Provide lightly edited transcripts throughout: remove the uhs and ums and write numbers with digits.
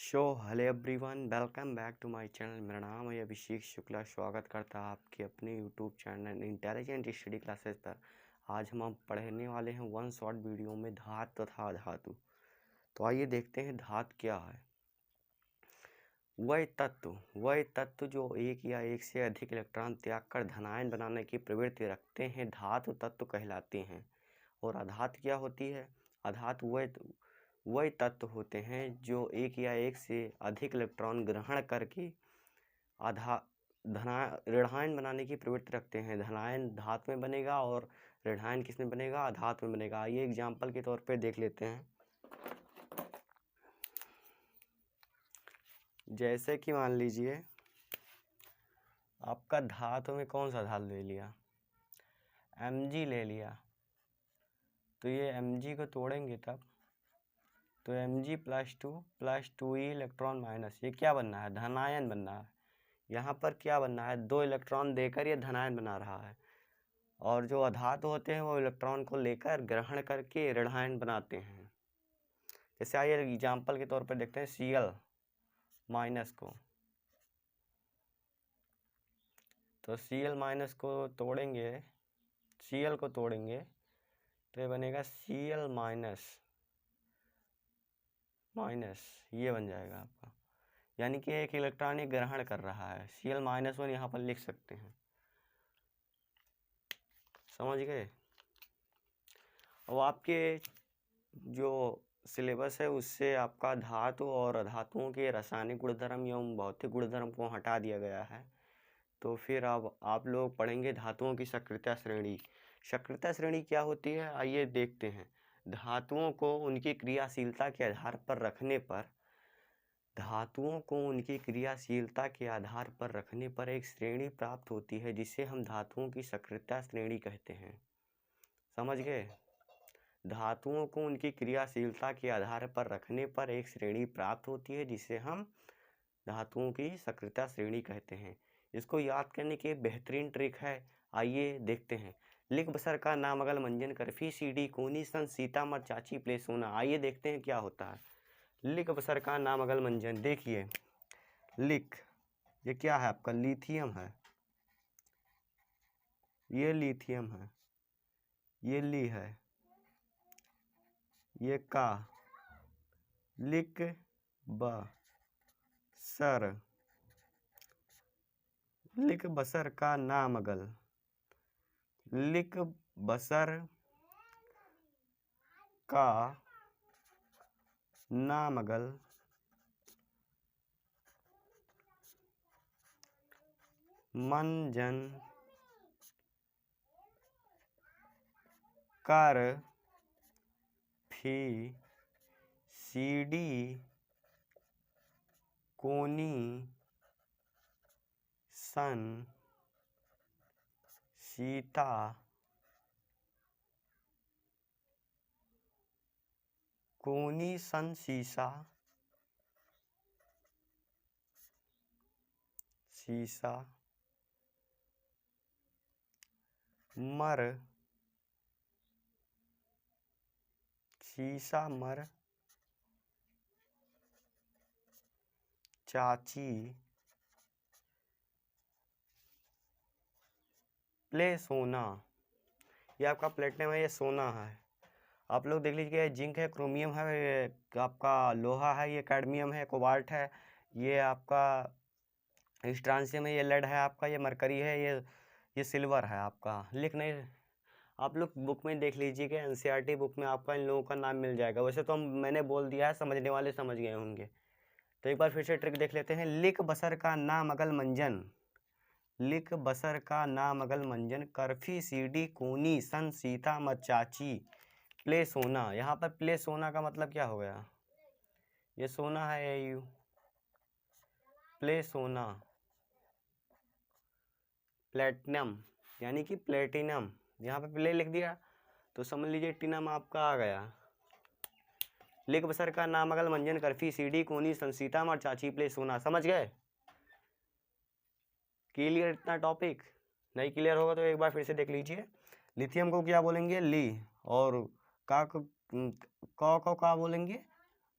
Hello everyone, welcome back to my channel. मेरा नाम है अभिषेक शुक्ला। स्वागत करता है आपके अपने YouTube channel intelligent study classes पर। आज हम पढ़ने वाले हैं वन शॉर्ट वीडियो में धातु तथा धातु। तो आइए देखते हैं धातु क्या है। वह तत्व जो एक या एक से अधिक इलेक्ट्रॉन त्याग कर धनायन बनाने की प्रवृत्ति रखते हैं धातु तत्व कहलाते हैं। और अधातु क्या होती है? अधातु वह तत्व होते हैं जो एक या एक से अधिक इलेक्ट्रॉन ग्रहण करके ऋणायन बनाने की प्रवृत्ति रखते हैं। धनायन धातु में बनेगा और ऋणायन किस में बनेगा? अधातु में बनेगा। आइए एग्जाम्पल के तौर पे देख लेते हैं। जैसे कि मान लीजिए आपका धातु में कौन सा धातु ले लिया? Mg ले लिया। तो ये Mg को तोड़ेंगे तब तो Mg प्लस टू ई इलेक्ट्रॉन माइनस, ये क्या बनना है? धनायन बनना है। यहाँ पर क्या बनना है? 2 इलेक्ट्रॉन देकर ये धनायन बना रहा है। और जो अधातु होते हैं वो इलेक्ट्रॉन को लेकर ग्रहण करके ऋणायन बनाते हैं। जैसे आइए एग्जाम्पल के तौर पर देखते हैं Cl माइनस को। तो Cl माइनस को तोड़ेंगे, Cl को तोड़ेंगे तो ये बनेगा Cl माइनस, ये बन जाएगा आपका। यानी कि एक इलेक्ट्रॉन ही ग्रहण कर रहा है। Cl-1 यहाँ पर लिख सकते हैं। समझ गए? अब आपके जो सिलेबस है उससे आपका धातु और अधातुओं के रासायनिक गुणधर्म एवं भौतिक गुणधर्म को हटा दिया गया है। तो फिर अब आप लोग पढ़ेंगे धातुओं की सक्रियता श्रेणी। सक्रियता श्रेणी क्या होती है? आइए देखते हैं। धातुओं को उनकी क्रियाशीलता के आधार पर रखने पर एक श्रेणी प्राप्त होती है जिसे हम धातुओं की सक्रियता श्रेणी कहते हैं। समझ गए? धातुओं को उनकी क्रियाशीलता के आधार पर रखने पर एक श्रेणी प्राप्त होती है जिसे हम धातुओं की सक्रियता श्रेणी कहते हैं। इसको याद करने की बेहतरीन ट्रिक है। आइए देखते हैं। लिख बसर का नाम अगल मंजन करफी सीडी कोनी सन सीता मर चाची प्ले सोना। आइए देखते हैं क्या होता है। लिख बसर का नाम अगल मंजन। देखिए लिख, ये क्या है? आपका लिथियम है। ये लिथियम है, ये ली है, ये का। लिख बसर का नाम अगल। लिख बसर का नाम अगल मंजन कर फी सीडी कोनी सन सीता कोनी सन सीसा मर चाची प्ले सोना। ये आपका प्लेटिनम है, ये सोना है। आप लोग देख लीजिए, जिंक है, क्रोमियम है, आपका लोहा है, ये कैडमियम है, कोबाल्ट है, ये आपका स्ट्रांसियम है, ये लेड है आपका, ये मरकरी है, ये सिल्वर है आपका। लिख नहीं, आप लोग बुक में देख लीजिएगा, एनसीईआरटी बुक में आपका इन लोगों का नाम मिल जाएगा। वैसे तो मैंने बोल दिया है, समझने वाले समझ गए होंगे। तो एक बार फिर से ट्रिक देख लेते हैं। लिख बसर का नाम अगल मंजन। लिख बसर का नाम अगल मंजन करफी सीडी कोनी सन सीता मचाची प्ले सोना। यहाँ पर प्ले सोना का मतलब क्या हो गया? ये सोना है, यू प्ले सोना। प्लेटिनम यानी कि प्लेटिनम, यहाँ पे प्ले लिख दिया तो समझ लीजिए टिनम आपका आ गया। लिख बसर का नाम अगल मंजन करफी सीडी कोनी संसीता मर चाची प्ले सोना। समझ गए? क्लियर इतना टॉपिक? नहीं क्लियर होगा तो एक बार फिर से देख लीजिए। लिथियम को क्या बोलेंगे? ली। और का बोलेंगे?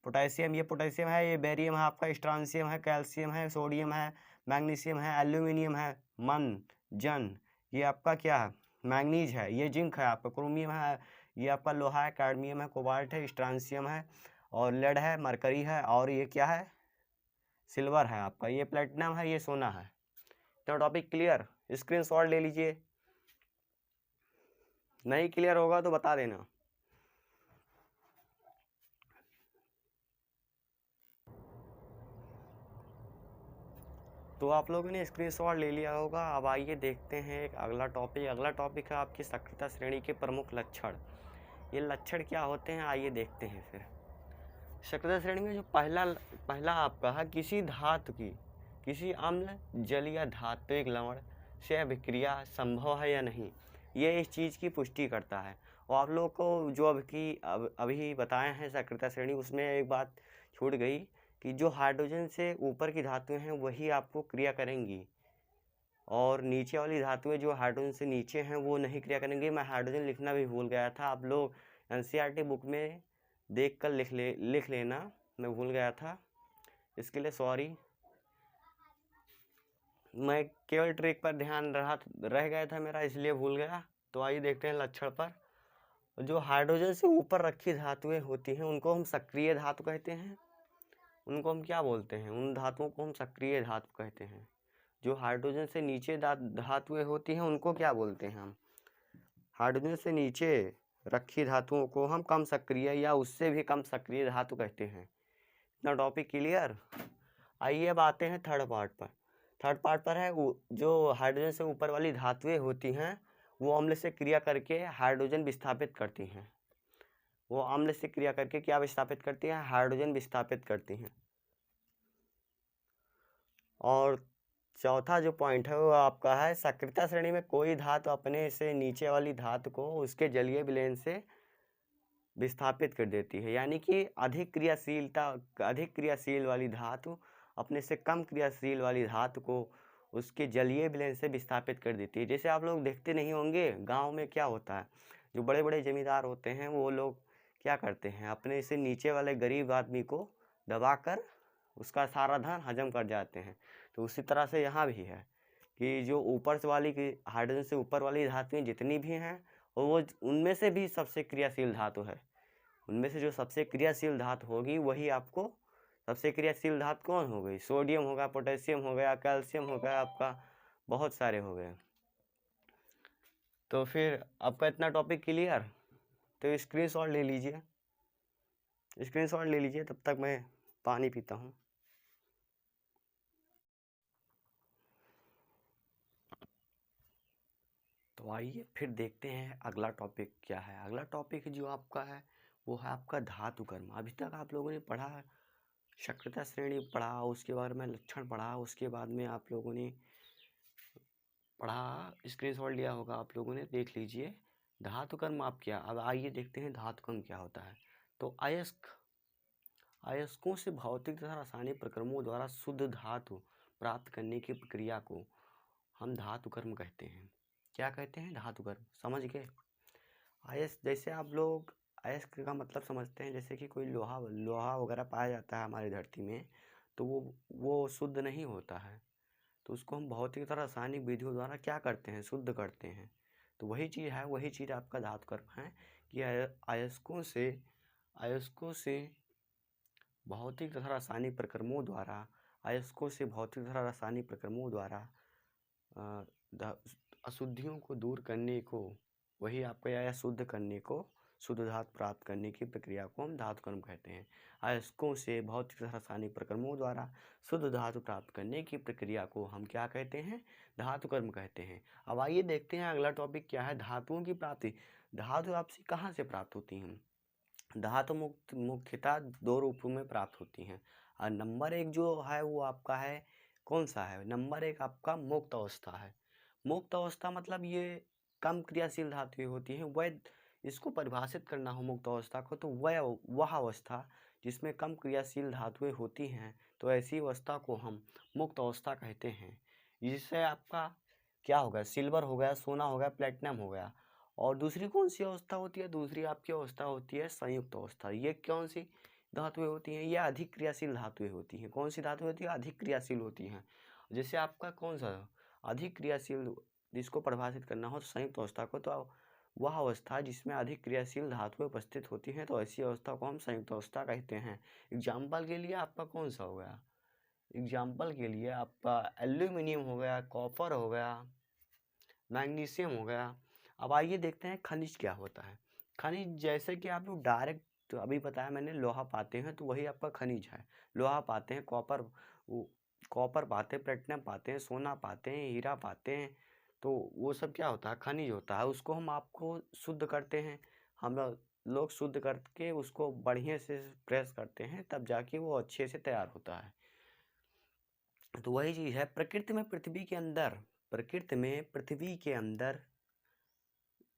पोटेशियम, ये पोटेशियम है, ये बेरियम है, आपका स्ट्रांसियम है, कैल्शियम है, सोडियम है, मैग्नीशियम है, एल्यूमिनियम है, मन, जन, ये आपका क्या है, मैंगनीज है, ये जिंक है, आपका क्रोमियम है, ये आपका लोहा है, कैडमियम है, कोबाल्ट है, स्ट्रांसियम है, और लेड है, मरकरी है, और ये क्या है, सिल्वर है आपका, ये प्लेटिनम है, ये सोना है। तो टॉपिक क्लियर, स्क्रीनशॉट ले लीजिए, नहीं क्लियर होगा तो बता देना। तो आप लोगों ने स्क्रीनशॉट ले लिया होगा। अब आइए देखते हैं एक अगला टॉपिक। अगला टॉपिक है आपकी सक्रियता श्रेणी के प्रमुख लक्षण। ये लक्षण क्या होते हैं आइए देखते हैं। फिर सक्रियता श्रेणी में जो पहला आपका है, किसी धातु की किसी अम्ल जल या धात्विक लवण से अभिक्रिया संभव है या नहीं, ये इस चीज़ की पुष्टि करता है। और आप लोगों को जो अभी बताए हैं सक्रियता श्रेणी, उसमें एक बात छूट गई कि जो हाइड्रोजन से ऊपर की धातुएं हैं वही आपको क्रिया करेंगी, और नीचे वाली धातुएं जो हाइड्रोजन से नीचे हैं वो नहीं क्रिया करेंगी। मैं हाइड्रोजन लिखना भी भूल गया था, आप लोग एनसीईआरटी बुक में देख कर लिख लेना, मैं भूल गया था, इसके लिए सॉरी। मैं केवल ट्रिक पर ध्यान रह गया था मेरा, इसलिए भूल गया। तो आइए देखते हैं लक्षण पर। जो हाइड्रोजन से ऊपर रखी धातुएं होती हैं उनको हम सक्रिय धातु कहते हैं। उनको हम क्या बोलते हैं, उन धातुओं को हम सक्रिय धातु कहते हैं। जो हाइड्रोजन से नीचे धातुएं होती हैं उनको क्या बोलते हैं हम, हाइड्रोजन से नीचे रखी धातुओं को हम कम सक्रिय या उससे भी कम सक्रिय धातु कहते हैं। इतना टॉपिक क्लियर। आइए अब आते हैं थर्ड पार्ट पर। थर्ड पार्ट पर है जो हाइड्रोजन से ऊपर वाली धातुएं होती हैं वो अम्ल से क्रिया करके हाइड्रोजन विस्थापित करती हैं। वो अम्ल से क्रिया करके क्या विस्थापित करती हैं, हाइड्रोजन विस्थापित करती हैं। और चौथा जो पॉइंट है वो आपका है, सक्रियता श्रेणी में कोई धातु अपने से नीचे वाली धातु को उसके जलीय विलयन से विस्थापित कर देती है। यानी कि अधिक क्रियाशील वाली धातु अपने से कम क्रियाशील वाली धातु को उसके जलीय विलयन से विस्थापित कर देती है। जैसे आप लोग देखते नहीं होंगे गांव में क्या होता है, जो बड़े बड़े जमींदार होते हैं वो लोग क्या करते हैं, अपने से नीचे वाले गरीब आदमी को दबाकर उसका सारा धन हजम कर जाते हैं। तो उसी तरह से यहाँ भी है कि जो ऊपर से वाली की हाइड्रोजन से ऊपर वाली धातुएं जितनी भी हैं और वो उनमें से भी सबसे क्रियाशील धातु है, उनमें से जो सबसे क्रियाशील धातु होगी वही आपको सबसे क्रियाशील धातु कौन हो गई, सोडियम होगा, पोटेशियम हो गया, कैल्शियम हो गया, आपका बहुत सारे हो गए। तो फिर आपका इतना टॉपिक क्लियर। तो स्क्रीनशॉट ले लीजिए, स्क्रीनशॉट ले लीजिए, तब तक मैं पानी पीता हूँ। तो आइए फिर देखते हैं अगला टॉपिक क्या है। अगला टॉपिक जो आपका है वो है आपका धातु कर्म। अभी तक आप लोगों ने पढ़ा सक्रियता श्रेणी पढ़ा, उसके बाद में लक्षण पढ़ा, उसके बाद में आप लोगों ने पढ़ा, स्क्रीनशॉट लिया होगा आप लोगों ने, देख लीजिए धातु कर्म आप क्या। अब आइए देखते हैं धातु कर्म क्या होता है। तो अयस्कों से भौतिक तथा रासायनिक प्रक्रमों द्वारा शुद्ध धातु प्राप्त करने की प्रक्रिया को हम धातु कर्म कहते हैं। क्या कहते हैं, धातु कर्म। समझ गए। अयस्क, जैसे आप लोग अयस्क का मतलब समझते हैं, जैसे कि कोई लोहा वगैरह पाया जाता है हमारी धरती में, तो वो शुद्ध नहीं होता है, तो उसको हम भौतिक तथा रासायनिक विधियों द्वारा क्या करते हैं, शुद्ध करते हैं। तो वही चीज़ है, वही चीज़ आपका धातु कर्म है कि अयस्कों से भौतिक तथा रासायनिक प्रक्रमों द्वारा अशुद्धियों को दूर करने को, वही आपका या शुद्ध करने को, शुद्ध धातु प्राप्त करने की प्रक्रिया को हम धातु कर्म कहते हैं। अयस्कों से भौतिक तथा रासायनिक प्रक्रमों द्वारा शुद्ध धातु प्राप्त करने की प्रक्रिया को हम क्या कहते हैं, धातु कर्म कहते हैं। अब आइए देखते हैं अगला टॉपिक क्या है, धातुओं की प्राप्ति। धातु आपसे कहाँ से प्राप्त होती हैं, धातु मुख्यतः दो रूपों में प्राप्त होती हैं। और नंबर एक जो है वो आपका है, कौन सा है, नंबर एक आपका मुक्त अवस्था है। मुक्त अवस्था मतलब ये कम क्रियाशील धातुएं होती हैं। वह इसको परिभाषित करना हो मुक्त अवस्था को, तो वह अवस्था जिसमें कम क्रियाशील धातुएं होती हैं, तो ऐसी अवस्था को हम मुक्त अवस्था कहते हैं। जिससे आपका क्या हो गया, सिल्वर हो गया, सोना हो गया, प्लेटिनम हो गया। और दूसरी कौन सी अवस्था होती है, दूसरी आपकी अवस्था होती है संयुक्त अवस्था। ये कौन सी, धातुएं होती हैं या अधिक क्रियाशील धातुएं होती हैं। कौन सी धातुएं होती हैं? अधिक क्रियाशील होती हैं। जैसे आपका कौन सा अधिक क्रियाशील, जिसको परिभाषित करना हो संयुक्त अवस्था को, तो वह अवस्था जिसमें अधिक क्रियाशील धातुएं उपस्थित होती हैं, तो ऐसी अवस्था को हम संयुक्त अवस्था कहते हैं। एग्जाम्पल के लिए आपका कौन सा हो गया? एग्जाम्पल के लिए आपका एल्यूमिनियम हो गया, कॉपर हो गया, मैग्नीशियम हो गया। अब आइए देखते हैं खनिज क्या होता है। खनिज जैसे कि आप लोग डायरेक्ट, तो अभी बताया मैंने, लोहा पाते हैं तो वही आपका खनिज है। लोहा पाते हैं, कॉपर पाते हैं, प्लेटिनम पाते हैं, सोना पाते हैं, हीरा पाते हैं, तो वो सब क्या होता है? खनिज होता है। उसको हम आपको शुद्ध करते हैं, हम लोग शुद्ध करके उसको बढ़िया से प्रेस करते हैं, तब जाके वो अच्छे से तैयार होता है। तो वही चीज़ है प्रकृति में, पृथ्वी के अंदर, प्रकृति में पृथ्वी के अंदर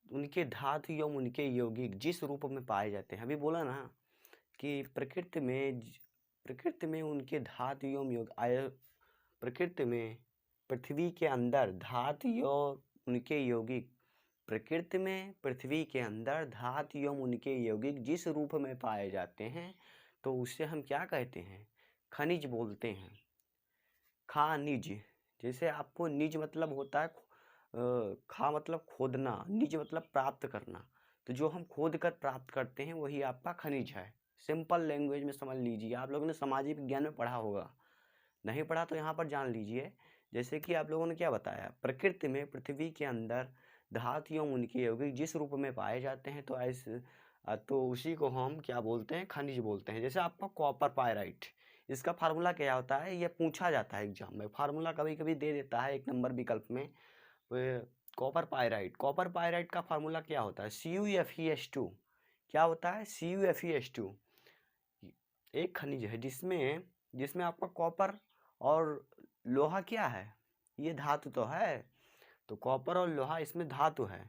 उनके धातु एवं उनके यौगिक जिस रूप में पाए जाते हैं। अभी बोला ना कि प्रकृति में उनके धातु एवं प्रकृति में पृथ्वी के अंदर धातु एवं उनके यौगिक, प्रकृति में पृथ्वी के अंदर धातु एवं उनके यौगिक जिस रूप में पाए जाते हैं, तो उसे हम क्या कहते हैं? खनिज बोलते हैं। खनिज, जैसे आपको निज मतलब होता है खा मतलब खोदना, निज मतलब प्राप्त करना, तो जो हम खोद कर प्राप्त करते हैं वही आपका खनिज है। सिंपल लैंग्वेज में समझ लीजिए। आप लोगों ने सामाजिक विज्ञान में पढ़ा होगा, नहीं पढ़ा तो यहाँ पर जान लीजिए। जैसे कि आप लोगों ने क्या बताया, प्रकृति में पृथ्वी के अंदर धातु एवं उनके यौगिक जिस रूप में पाए जाते हैं, तो ऐसे तो उसी को हम क्या बोलते हैं? खनिज बोलते हैं। जैसे आपका कॉपर पायराइट, इसका फार्मूला क्या होता है? ये पूछा जाता है एग्जाम में, फार्मूला कभी कभी दे देता है 1 नंबर विकल्प में। कॉपर पायराइट का फार्मूला क्या होता है? CuFeS2। क्या होता है? CuFeS2। एक खनिज है जिसमें आपका कॉपर और लोहा क्या है? ये धातु तो है, तो कॉपर और लोहा इसमें धातु है।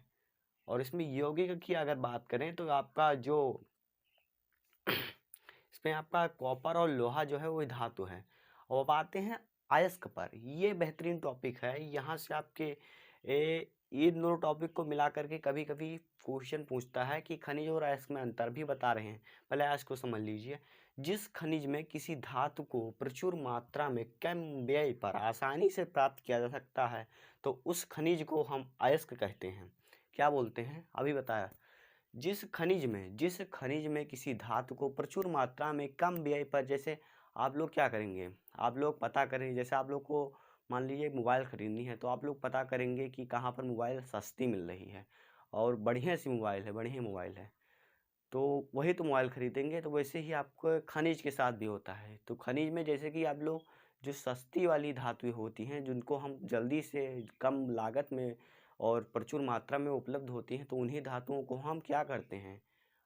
और इसमें यौगिक की अगर बात करें तो आपका जो इसमें आपका कॉपर और लोहा जो है वो धातु है। और अब आते हैं अयस्क पर। ये बेहतरीन टॉपिक है। यहाँ से आपके ये दोनों टॉपिक को मिला करके कभी कभी क्वेश्चन पूछता है कि खनिज और अयस्क में अंतर भी बता रहे हैं। पहले अयस्क को समझ लीजिए। जिस खनिज में किसी धातु को प्रचुर मात्रा में कम व्यय पर आसानी से प्राप्त किया जा सकता है, तो उस खनिज को हम अयस्क कहते हैं। क्या बोलते हैं? अभी बताया। जिस खनिज में किसी धातु को प्रचुर मात्रा में कम व्यय पर, जैसे आप लोग क्या करेंगे, आप लोग पता करें, जैसे आप लोग को मान लीजिए मोबाइल ख़रीदनी है, तो आप लोग पता करेंगे कि कहाँ पर मोबाइल सस्ती मिल रही है और बढ़िया मोबाइल है, तो वही तो मोबाइल ख़रीदेंगे। तो वैसे ही आपको खनिज के साथ भी होता है। तो खनिज में जैसे कि आप लोग जो सस्ती वाली धातुएं होती हैं, जिनको हम जल्दी से कम लागत में और प्रचुर मात्रा में उपलब्ध होती हैं, तो उन्हीं धातुओं को हम क्या करते हैं?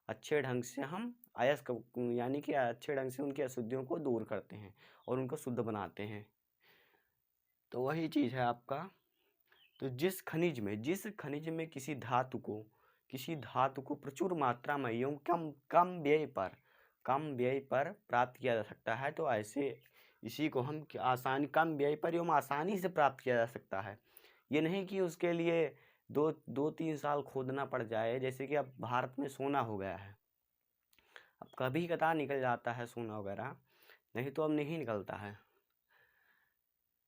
अच्छे ढंग से हम अयस्क, यानी कि अच्छे ढंग से उनकी अशुद्धियों को दूर करते हैं और उनको शुद्ध बनाते हैं। तो वही चीज़ है आपका। तो जिस खनिज में किसी धातु को प्रचुर मात्रा में एवं कम व्यय पर प्राप्त किया जा सकता है, तो ऐसे इसी को हम कम व्यय पर एवं आसानी से प्राप्त किया जा सकता है। ये नहीं कि उसके लिए 2-3 साल खोदना पड़ जाए। जैसे कि अब भारत में सोना हो गया है, अब कभी कदार निकल जाता है सोना वगैरह, नहीं तो अब नहीं निकलता है।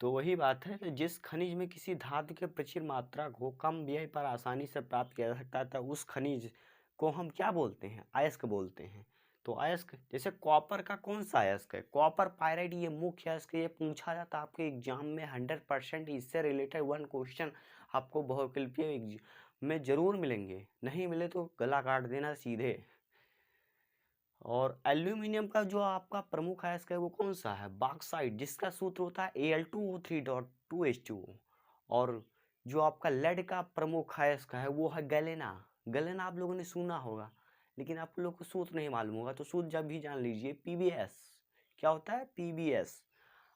तो वही बात है कि जिस खनिज में किसी धातु के प्रचुर मात्रा को कम व्यय पर आसानी से प्राप्त किया जा सकता है, उस खनिज को हम क्या बोलते हैं? अयस्क बोलते हैं। तो अयस्क, जैसे कॉपर का कौन सा अयस्क है? कॉपर पायराइट, ये मुख्य अयस्क। ये पूछा जाता है आपके एग्जाम में 100%। इससे रिलेटेड 1 क्वेश्चन आपको बहुविकल्पीय में जरूर मिलेंगे, नहीं मिले तो गला काट देना सीधे। और एल्यूमिनियम का जो आपका प्रमुख अयस्क है वो कौन सा है? बॉक्साइट, जिसका सूत्र होता है Al2O3.2H2O। और जो आपका लेड का प्रमुख अयस्क है वो है गैलेना। गैलेना आप लोगों ने सुना होगा, लेकिन आप लोग को सूत्र नहीं मालूम होगा, तो सूत्र जब भी जान लीजिए। PbS। क्या होता है? PbS।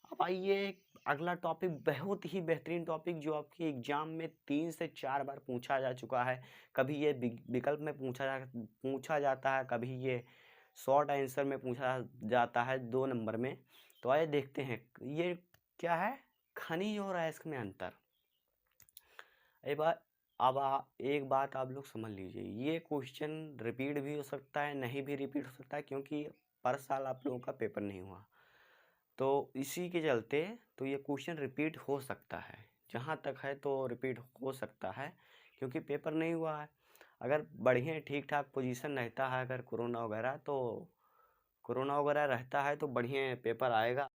अब आइए अगला टॉपिक, बहुत ही बेहतरीन टॉपिक, जो आपके एग्जाम में 3 से 4 बार पूछा जा चुका है। कभी ये विकल्प में पूछा जाता है, कभी ये शॉर्ट आंसर में पूछा जाता है 2 नंबर में। तो आइए देखते हैं ये क्या है, खनिज और अयस्क में अंतर। एक बार अब एक बात आप लोग समझ लीजिए, ये क्वेश्चन रिपीट भी हो सकता है, नहीं भी रिपीट हो सकता है, क्योंकि पर साल आप लोगों का पेपर नहीं हुआ। तो इसी के चलते तो ये क्वेश्चन रिपीट हो सकता है, जहाँ तक है तो रिपीट हो सकता है, क्योंकि पेपर नहीं हुआ है। अगर बढ़िया ठीक ठाक पोजीशन रहता है, अगर कोरोना वगैरह रहता है तो बढ़िया पेपर आएगा।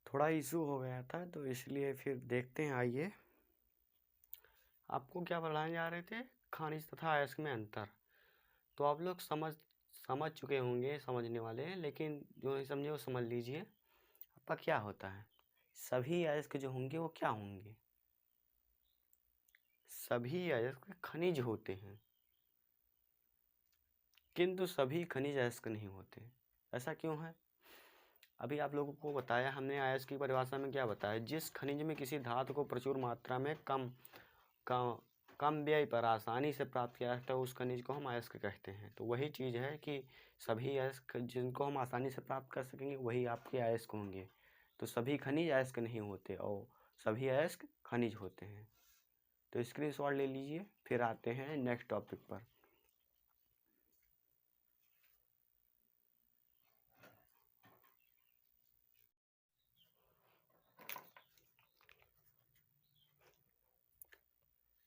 थोड़ा इशू हो गया था तो इसलिए फिर देखते हैं। आइए, आपको क्या पढ़ाने जा रहे थे, खनिज तथा अयस्क में अंतर। तो आप लोग समझ चुके होंगे, समझने वाले हैं, लेकिन जो नहीं समझे वो समझ लीजिए। आपका क्या होता है, सभी अयस्क जो होंगे वो क्या होंगे, सभी अयस्क खनिज होते हैं, किंतु सभी खनिज अयस्क नहीं होते। ऐसा क्यों है? अभी आप लोगों को बताया हमने, अयस्क की परिभाषा में क्या बताया, जिस खनिज में किसी धातु को प्रचुर मात्रा में कम कम व्यय पर आसानी से प्राप्त किया जाता है, उस खनिज को हम अयस्क कहते हैं। तो वही चीज़ है कि सभी अयस्क जिनको हम आसानी से प्राप्त कर सकेंगे वही आपके अयस्क होंगे। तो सभी खनिज अयस्क नहीं होते और सभी अयस्क खनिज होते हैं। तो स्क्रीनशॉट ले लीजिए, फिर आते हैं नेक्स्ट टॉपिक पर।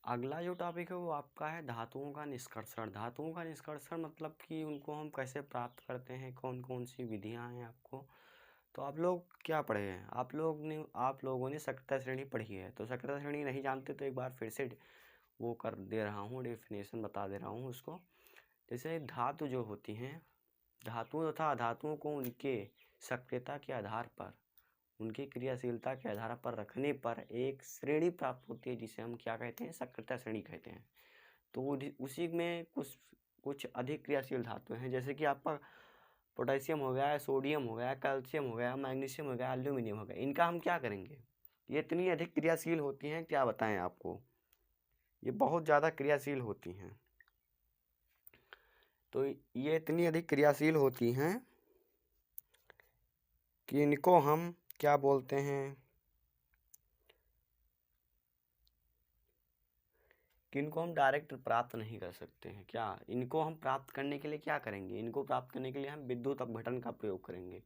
अगला जो टॉपिक है वो आपका है धातुओं का निष्कर्षण। धातुओं का निष्कर्षण मतलब कि उनको हम कैसे प्राप्त करते हैं, कौन कौन सी विधियां हैं आपको। तो आप लोग क्या पढ़े हैं, आप लोगों ने सक्रिय श्रेणी पढ़ी है। तो सक्रिय श्रेणी नहीं जानते तो एक बार फिर से वो कर दे रहा हूँ, डेफिनेशन बता दे रहा हूँ उसको। जैसे धातु जो होती हैं, धातुओं तथा अधातुओं को उनके सक्रियता के आधार पर, उनकी क्रियाशीलता के आधार पर रखने पर एक श्रेणी प्राप्त होती है, जिसे हम क्या कहते हैं, सक्रियता श्रेणी कहते हैं। तो उसी में कुछ कुछ अधिक क्रियाशील धातु हैं, जैसे कि आपका पोटेशियम हो गया, सोडियम हो गया, कैल्शियम हो गया, मैग्नीशियम हो गया, एल्यूमिनियम हो गया। इनका हम क्या करेंगे, ये इतनी अधिक क्रियाशील होती हैं, क्या बताएं आपको, ये बहुत ज़्यादा क्रियाशील होती हैं। तो ये इतनी अधिक क्रियाशील होती हैं कि इनको हम क्या बोलते हैं, कि इनको हम डायरेक्ट प्राप्त नहीं कर सकते हैं। क्या इनको हम प्राप्त करने के लिए क्या करेंगे, इनको प्राप्त करने के लिए हम विद्युत अपघटन का प्रयोग करेंगे।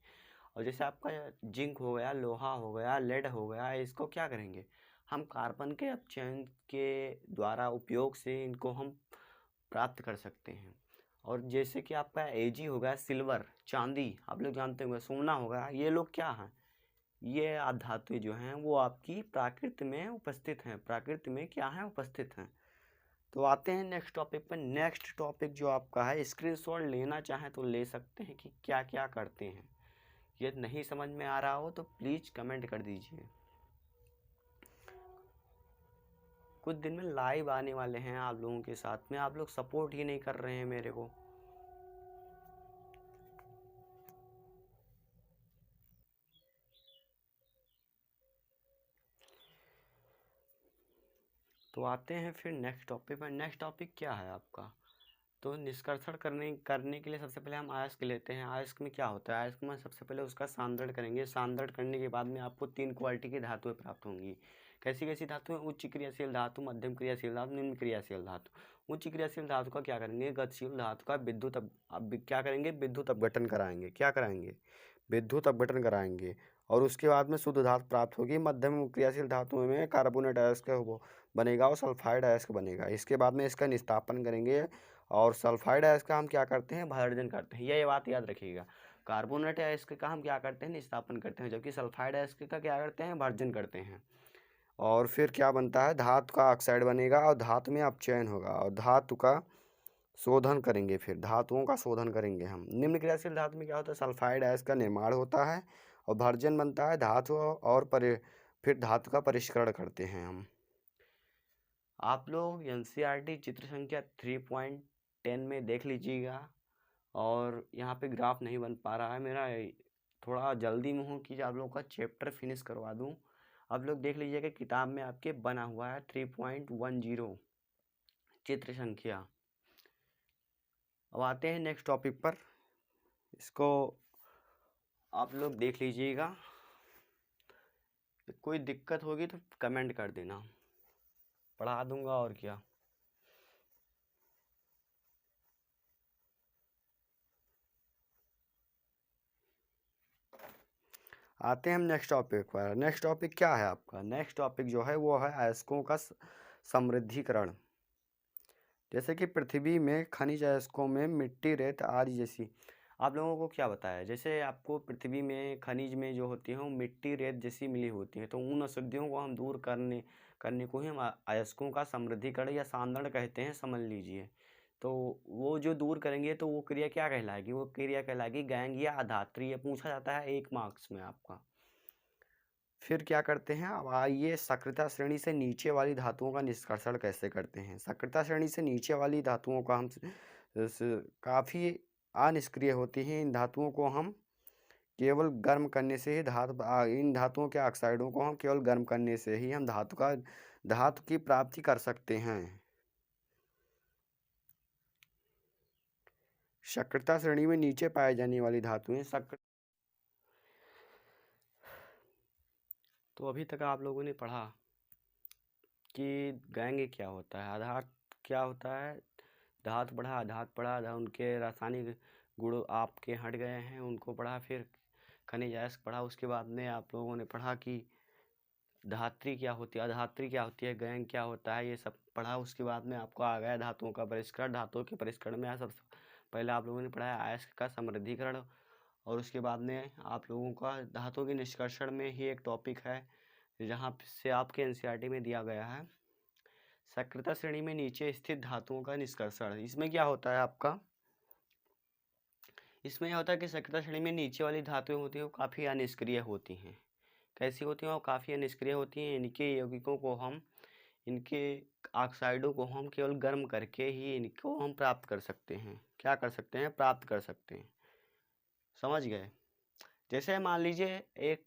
और जैसे आपका जिंक हो गया, लोहा हो गया, लेड हो गया, इसको क्या करेंगे, हम कार्बन के अपचयन के द्वारा उपयोग से इनको हम प्राप्त कर सकते हैं। और जैसे कि आपका एजी हो गया, सिल्वर, चांदी, आप लोग जानते होंगे, सोना हो गया, ये लोग क्या हैं, ये धातुएं जो हैं वो आपकी प्रकृति में उपस्थित हैं, प्रकृति में क्या है, उपस्थित हैं। तो आते हैं नेक्स्ट टॉपिक पर। नेक्स्ट टॉपिक जो आपका है, स्क्रीनशॉट लेना चाहें तो ले सकते हैं कि क्या क्या करते हैं। ये नहीं समझ में आ रहा हो तो प्लीज़ कमेंट कर दीजिए। कुछ दिन में लाइव आने वाले हैं आप लोगों के साथ में, आप लोग सपोर्ट ही नहीं कर रहे हैं मेरे को। तो आते हैं फिर नेक्स्ट टॉपिक पर। नेक्स्ट टॉपिक क्या है आपका, तो निष्कर्षण करने के लिए सबसे पहले हम अयस्क लेते हैं। अयस्क में क्या होता है, अयस्क में सबसे पहले उसका सांद्रण करेंगे। सांद्रण करने के बाद में आपको 3 क्वालिटी की धातुएं प्राप्त होंगी। कैसी कैसी धातुएं, उच्च क्रियाशील धातु, मध्यम क्रियाशील धातु, निम्न क्रियाशील धातु। उच्च क्रियाशील धातु का क्या करेंगे, गतिशील धातु का अब क्या करेंगे, विद्युत अपघटन कराएंगे। क्या कराएंगे, विद्युत अपघटन कराएंगे। और उसके बाद में शुद्ध धातु प्राप्त होगी। मध्यम क्रियाशील धातुओं में कार्बोनेट अयस्क बनेगा और सल्फाइड अयस्क बनेगा। इसके बाद में इसका निस्तापन करेंगे और सल्फाइड अयस्क का हम क्या करते हैं, भर्जन करते हैं। ये बात याद रखिएगा, कार्बोनेट अयस्क का हम क्या करते हैं, निस्तापन करते हैं, जबकि सल्फाइड अयस्क का क्या करते हैं, भर्जन करते हैं। और फिर क्या बनता है, धातु का ऑक्साइड बनेगा और धातु में अपचयन होगा और धातु का शोधन करेंगे। फिर धातुओं का शोधन करेंगे हम। निम्न क्रियाशील धातु में क्या होता है, सल्फाइड अयस्क का निर्माण होता है और भर्जन बनता है धातु और फिर धातु का परिष्करण करते हैं हम। आप लोग एनसीईआरटी चित्र संख्या 3.10 में देख लीजिएगा। और यहाँ पे ग्राफ नहीं बन पा रहा है मेरा, थोड़ा जल्दी में हूँ कि आप लोगों का चैप्टर फिनिश करवा दूँ। आप लोग देख लीजिएगा किताब में आपके बना हुआ है 3.10 चित्र संख्या। अब आते हैं नेक्स्ट टॉपिक पर, इसको आप लोग देख लीजिएगा कोई दिक्कत होगी तो कमेंट कर देना, पढ़ा दूंगा और क्या। आते हैं हम नेक्स्ट टॉपिक पर। नेक्स्ट टॉपिक क्या है आपका? नेक्स्ट टॉपिक जो है वो है अयस्कों का समृद्धिकरण। जैसे कि पृथ्वी में खनिज अयस्कों में मिट्टी, रेत आदि जैसी, आप लोगों को क्या बताया, जैसे आपको पृथ्वी में खनिज में जो होती है वो मिट्टी, रेत जैसी मिली होती है, तो उन अशुद्धियों को हम दूर करने करने को ही हम अयस्कों का समृद्धिकरण या सांद्रण कहते हैं, समझ लीजिए। तो वो जो दूर करेंगे तो वो क्रिया क्या कहलाएगी? वो क्रिया कहलाएगी गैंग या अधात्री। ये पूछा जाता है 1 मार्क्स में आपका। फिर क्या करते हैं, अब आइए सक्रियता श्रेणी से नीचे वाली धातुओं का निष्कर्षण कैसे करते हैं। सक्रियता श्रेणी से नीचे वाली धातुओं का हम काफ़ी अनिष्क्रिय होती हैं। इन धातुओं को हम केवल गर्म करने से ही इन धातुओं के ऑक्साइडों को हम केवल गर्म करने से ही हम धातु की प्राप्ति कर सकते हैं। सक्रियता श्रेणी में नीचे पाए जाने वाली धातुएं तो अभी तक आप लोगों ने पढ़ा कि गैंग क्या होता है, आधार क्या होता है, धातु पढ़ा, आधात पढ़ा, उनके रासायनिक गुण आपके हट गए हैं उनको पढ़ा। फिर खनिज अयस्क पढ़ा। उसके बाद में आप लोगों ने पढ़ा कि धात्री क्या होती है, अधात्री क्या होती है, गैंग क्या होता है, ये सब पढ़ा। उसके बाद में आपको आ गया धातुओं का परिष्करण। धातुओं के परिष्करण में सबसे पहले आप लोगों ने पढ़ा है अयस्क का समृद्धिकरण, और उसके बाद में आप लोगों का धातुओं के निष्कर्षण में ही एक टॉपिक है जहाँ से आपके एनसीईआरटी में दिया गया है सक्रियता श्रेणी में नीचे स्थित धातुओं का निष्कर्षण। इसमें क्या होता है आपका, इसमें यह होता है कि सक्रियता श्रेणी में नीचे वाली धातुएं होती हैं वो काफ़ी अनिष्क्रिय होती हैं। कैसी होती हैं? वो काफ़ी अनिष्क्रिय होती हैं। इनके यौगिकों को हम, इनके ऑक्साइडों को हम केवल गर्म करके ही इनको हम प्राप्त कर सकते हैं। क्या कर सकते हैं? प्राप्त कर सकते हैं। समझ गए? जैसे मान लीजिए एक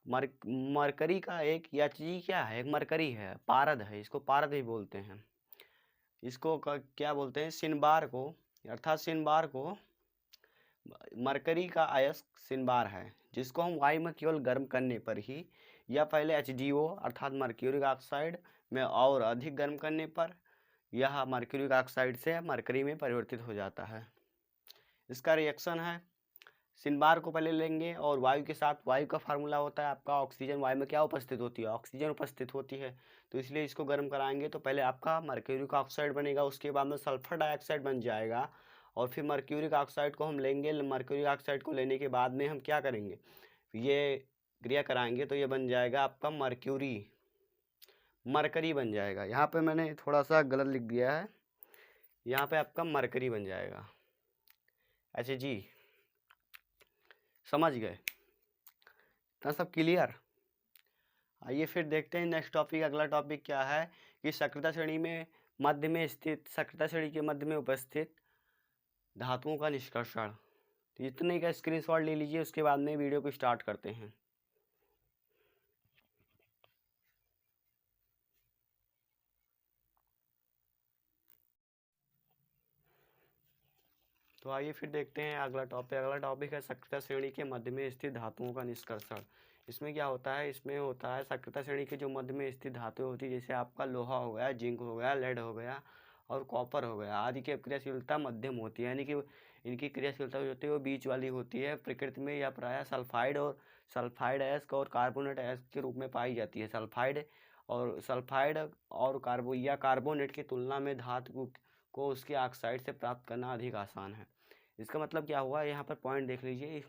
मरकरी का एक, या चीज क्या है, एक मरकरी है, पारद है, इसको पारद भी बोलते हैं। इसको क्या बोलते हैं? सिनबार को, अर्थात सिनबार को मरकरी का अयस्क सिनबार है, जिसको हम वायु में केवल गर्म करने पर ही, या पहले HGO अर्थात मर्क्यूरिक ऑक्साइड में और अधिक गर्म करने पर यह मर्क्यूरिक ऑक्साइड से मरकरी में परिवर्तित हो जाता है। इसका रिएक्शन है, सिनबार को पहले लेंगे और वायु के साथ, वायु का फार्मूला होता है आपका ऑक्सीजन, वायु में क्या उपस्थित होती है? ऑक्सीजन उपस्थित होती है, तो इसलिए इसको गर्म कराएंगे तो पहले आपका मर्क्यूरिक ऑक्साइड बनेगा, उसके बाद में सल्फर डाइऑक्साइड बन जाएगा, और फिर मर्क्यूरिक ऑक्साइड को हम लेंगे। मर्क्यूरिक ऑक्साइड को लेने के बाद में हम क्या करेंगे, ये क्रिया कराएंगे तो ये बन जाएगा आपका मरकरी बन जाएगा। यहाँ पे मैंने थोड़ा सा गलत लिख दिया है, यहाँ पे आपका मरकरी बन जाएगा, Hg। समझ गए? इतना सब क्लियर? आइए फिर देखते हैं नेक्स्ट टॉपिक। अगला टॉपिक क्या है कि सक्रियता श्रेणी में मध्य में स्थित, सक्रियता श्रेणी के मध्य में उपस्थित धातुओं का निष्कर्षण। तो इतने का स्क्रीनशॉट ले लीजिए, उसके बाद में वीडियो को स्टार्ट करते हैं। तो आइए फिर देखते हैं अगला टॉपिक। अगला टॉपिक है सक्रियता श्रेणी के मध्य में स्थित धातुओं का निष्कर्षण। इसमें क्या होता है, इसमें होता है सक्रियता श्रेणी के जो मध्य में स्थित धातुएं होती है, जैसे आपका लोहा हो गया, जिंक हो गया, लेड हो गया और कॉपर हो गया, आदि की क्रियाशीलता मध्यम होती है, यानी कि इनकी क्रियाशीलता जो होती है वो बीच वाली होती है। प्रकृति में यह प्रायः सल्फाइड अयस्क और कार्बोनेट अयस्क के रूप में पाई जाती है। सल्फाइड और कार्बोनेट की तुलना में धातु को उसके ऑक्साइड से प्राप्त करना अधिक आसान है। इसका मतलब क्या हुआ, यहाँ पर पॉइंट देख लीजिए।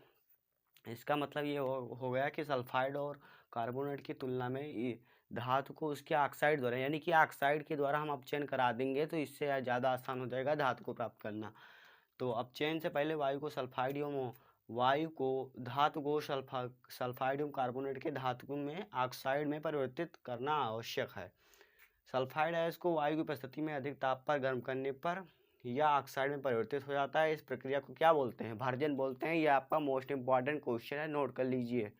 इसका मतलब ये हो गया कि सल्फाइड और कार्बोनेट की तुलना में धातु को उसके ऑक्साइड द्वारा, यानी कि ऑक्साइड के द्वारा हम अपचयन करा देंगे तो इससे ज़्यादा आसान हो जाएगा धातु को प्राप्त करना। तो अपचयन से पहले वायु को धातु को सल्फाइड एवं कार्बोनेट के धातु में ऑक्साइड में परिवर्तित करना आवश्यक है। सल्फाइड अयस्क को वायु की उपस्थिति में अधिक ताप पर गर्म करने पर यह ऑक्साइड में परिवर्तित हो जाता है। इस प्रक्रिया को क्या बोलते हैं? भर्जन बोलते हैं। यह आपका मोस्ट इंपॉर्टेंट क्वेश्चन है, नोट कर लीजिए।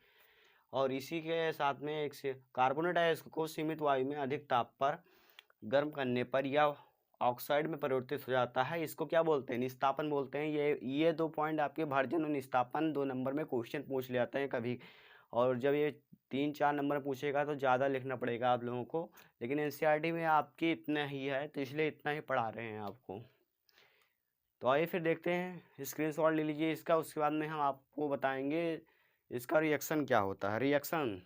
और इसी के साथ में एक से कार्बोनेट अयस्क को सीमित वायु में अधिक ताप पर गर्म करने पर यह ऑक्साइड में परिवर्तित हो जाता है। इसको क्या बोलते हैं? निस्तापन बोलते हैं। ये 2 पॉइंट आपके भर्जन और निस्तापन 2 नंबर में क्वेश्चन पूछ ले जाते हैं कभी। और जब ये 3-4 नंबर पूछेगा तो ज़्यादा लिखना पड़ेगा आप लोगों को, लेकिन एनसीईआरटी में आपकी इतना ही है तो इसलिए इतना ही पढ़ा रहे हैं आपको। तो आइए फिर देखते हैं, स्क्रीनशॉट ले लीजिए इसका, उसके बाद में हम आपको बताएंगे इसका रिएक्शन क्या होता है। रिएक्शन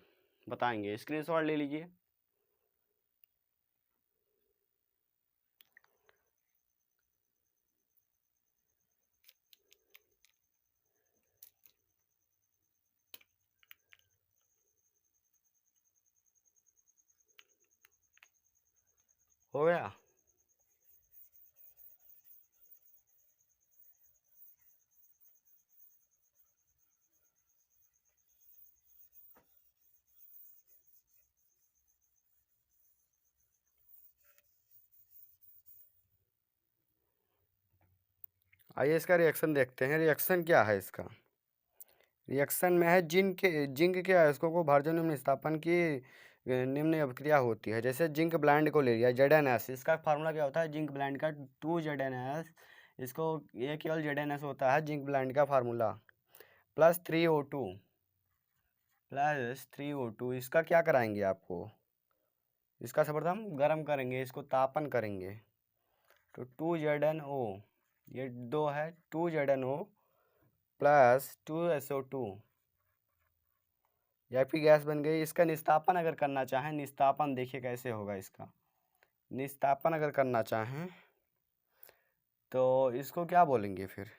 बताएंगे, स्क्रीनशॉट ले लीजिए। हो गया? आइए इसका रिएक्शन देखते हैं। रिएक्शन क्या है इसका? रिएक्शन में है जिंक के अयस्कों को भर्जन एवं निस्तापन की निम्न अभिक्रिया होती है। जैसे जिंक ब्लैंड को ले लिया, ZnS, इसका फार्मूला क्या होता है जिंक ब्लैंड का? 2ZnS, इसको ये केवल ZnS होता है जिंक ब्लैंड का फार्मूला, प्लस 3O2, इसका क्या कराएंगे आपको? इसका सर्वप्रथम गर्म करेंगे, इसको तापन करेंगे, तो 2ZnO, ये 2 है, 2ZnO प्लस 2SO2, यह भी गैस बन गई। इसका निस्तापन अगर करना चाहें, निस्तापन देखिए कैसे होगा इसका। निस्तापन अगर करना चाहें तो इसको क्या बोलेंगे फिर?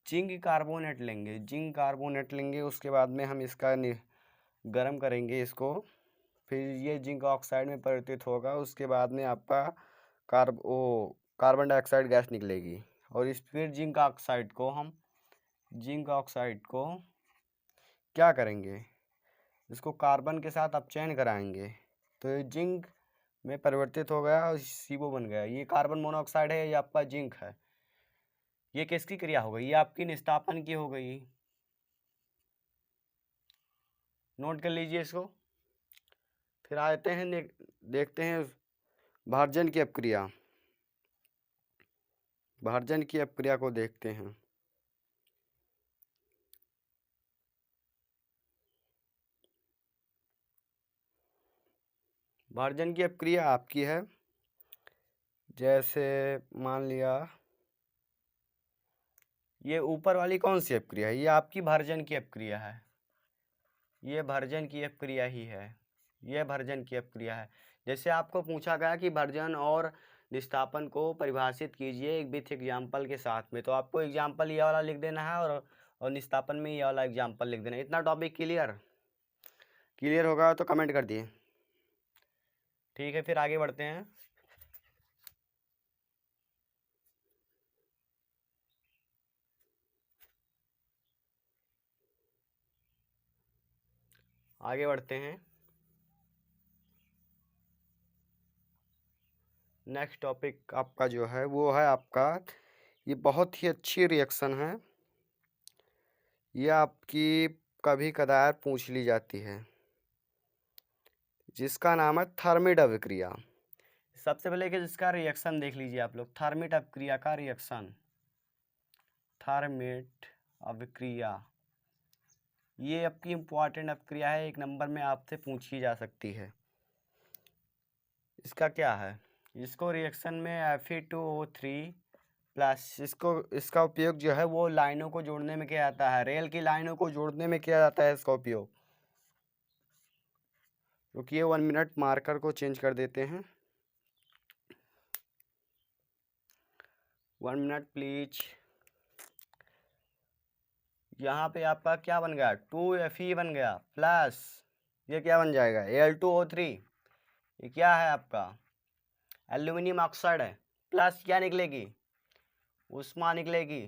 जिंक कार्बोनेट लेंगे, जिंक कार्बोनेट लेंगे, उसके बाद में हम इसका गर्म करेंगे इसको, फिर ये जिंक ऑक्साइड में परिवर्तित होगा, उसके बाद में आपका कार्बन डाइऑक्साइड गैस निकलेगी, और इस फिर जिंक ऑक्साइड को क्या करेंगे? इसको कार्बन के साथ अपचयन कराएंगे, तो ये जिंक में परिवर्तित हो गया और CO बन गया। ये कार्बन मोनोऑक्साइड है, ये आपका जिंक है। ये किसकी क्रिया हो गई? ये आपकी निस्तापन की हो गई। नोट कर लीजिए इसको। फिर आते हैं देखते हैं भार्जन की अपक्रिया। भार्जन की अपक्रिया को देखते हैं। भार्जन की अपक्रिया आपकी है, जैसे मान लिया ये ऊपर वाली कौन सी अपक्रिया है? ये आपकी भार्जन की अपक्रिया है, ये भार्जन की अपक्रिया ही है, ये भार्जन की अपक्रिया है। जैसे आपको पूछा गया कि भार्जन और निस्तापन को परिभाषित कीजिए एक विथ एग्जाम्पल के साथ में, तो आपको एग्जाम्पल ये वाला लिख देना है और निस्तापन में ये वाला एग्जाम्पल लिख देना है। इतना टॉपिक क्लियर होगा तो कमेंट कर दिए। ठीक है, फिर आगे बढ़ते हैं। आगे बढ़ते हैं। नेक्स्ट टॉपिक आपका जो है वो है आपका, ये बहुत ही अच्छी रिएक्शन है, ये आपकी कभी कदार पूछ ली जाती है, जिसका नाम है थर्मिट अभिक्रिया। सबसे पहले कि इसका रिएक्शन देख लीजिए आप लोग, थर्मिट अभिक्रिया का रिएक्शन। थर्मिट अभिक्रिया ये आपकी इंपॉर्टेंट अभिक्रिया है, 1 नंबर में आपसे पूछी जा सकती है। इसका क्या है? इसको रिएक्शन में Fe2O3 प्लस, इसका उपयोग जो है वो लाइनों को जोड़ने में किया जाता है, रेल की लाइनों को जोड़ने में किया जाता है इसका उपयोग। रुकिए 1 मिनट, मार्कर को चेंज कर देते हैं, 1 मिनट प्लीज। यहाँ पे आपका क्या बन गया? 2Fe बन गया, प्लस ये क्या बन जाएगा? Al2O3, ये क्या है आपका? एल्यूमिनियम ऑक्साइड है, प्लस क्या निकलेगी? उष्मा निकलेगी,